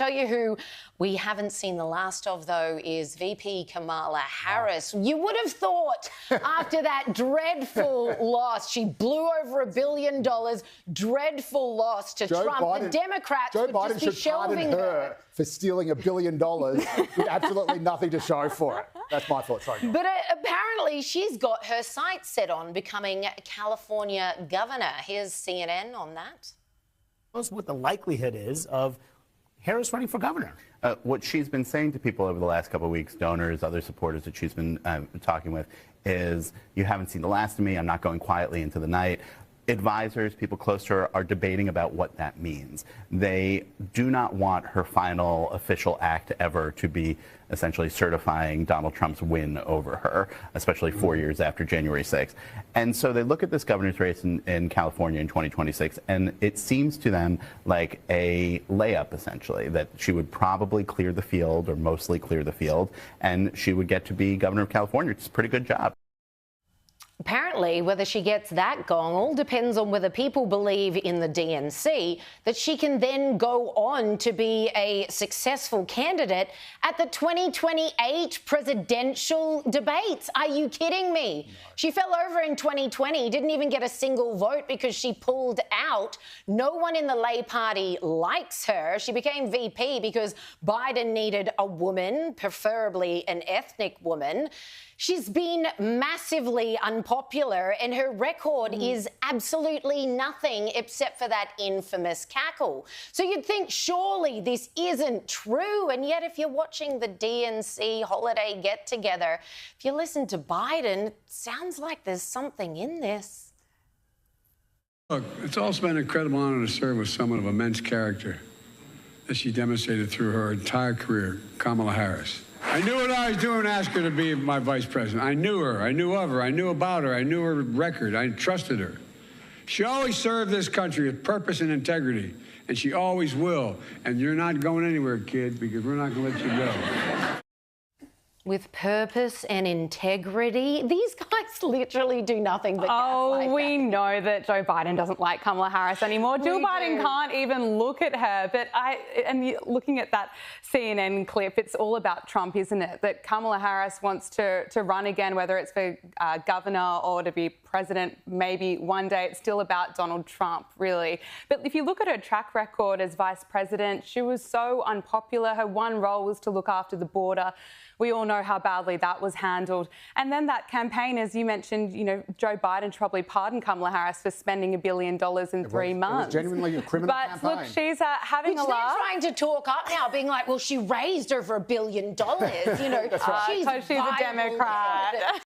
Tell you who we haven't seen the last of, though, is VP Kamala Harris. You would have thought after that dreadful loss, she blew over $1 billion, dreadful loss to Trump. The Democrats would just be shelving her for stealing $1 billion with absolutely nothing to show for it. That's my thought. Sorry. But apparently she's got her sights set on becoming California governor. Here's CNN on that. What the likelihood is of Harris running for governor. What she's been saying to people over the last couple of weeks, donors, other supporters that she's been talking with, is you haven't seen the last of me. I'm not going quietly into the night. Advisors, people close to her, are debating about what that means. They do not want her final official act ever to be essentially certifying Donald Trump's win over her, especially 4 years after January 6th. And so they look at this governor's race in California in 2026, and it seems to them like a layup, essentially, that she would probably clear the field, or mostly clear the field, and she would get to be governor of California. It's a pretty good job. Apparently, whether she gets that gong all depends on whether people believe in the DNC that she can then go on to be a successful candidate at the 2028 presidential debates. Are you kidding me? No. She fell over in 2020, didn't even get a single vote because she pulled out. No one in the Lay Party likes her. She became VP because Biden needed a woman, preferably an ethnic woman. She's been massively unpopular, and her record is absolutely nothing except for that infamous cackle. So you'd think surely this isn't true, and yet if you're watching the DNC holiday get-together, if you listen to Biden, it sounds like there's something in this. Look, it's also been an incredible honor to serve with someone of immense character that she demonstrated through her entire career, Kamala Harris. I knew what I was doing to ask her to be my vice president. I knew her. I knew of her. I knew about her. I knew her record. I trusted her. She always served this country with purpose and integrity, and she always will. And you're not going anywhere, kid, because we're not going to let you go. With purpose and integrity, these guys literally do nothing but gaslight. We know that Joe Biden doesn't like Kamala Harris anymore. Jill Biden can't even look at her. But looking at that CNN clip, it's all about Trump, isn't it? That Kamala Harris wants to run again, whether it's for governor or to be president, maybe one day. It's still about Donald Trump, really. But if you look at her track record as vice president, she was so unpopular. Her one role was to look after the border. We all know how badly that was handled. And then that campaign, as you mentioned, you know, Joe Biden probably pardoned Kamala Harris for spending $1 billion in 3 months. It was genuinely a criminal campaign. But look, she's having a laugh. They're trying to talk up now, being like, well, she raised over $1 billion. You know, so she's a Democrat.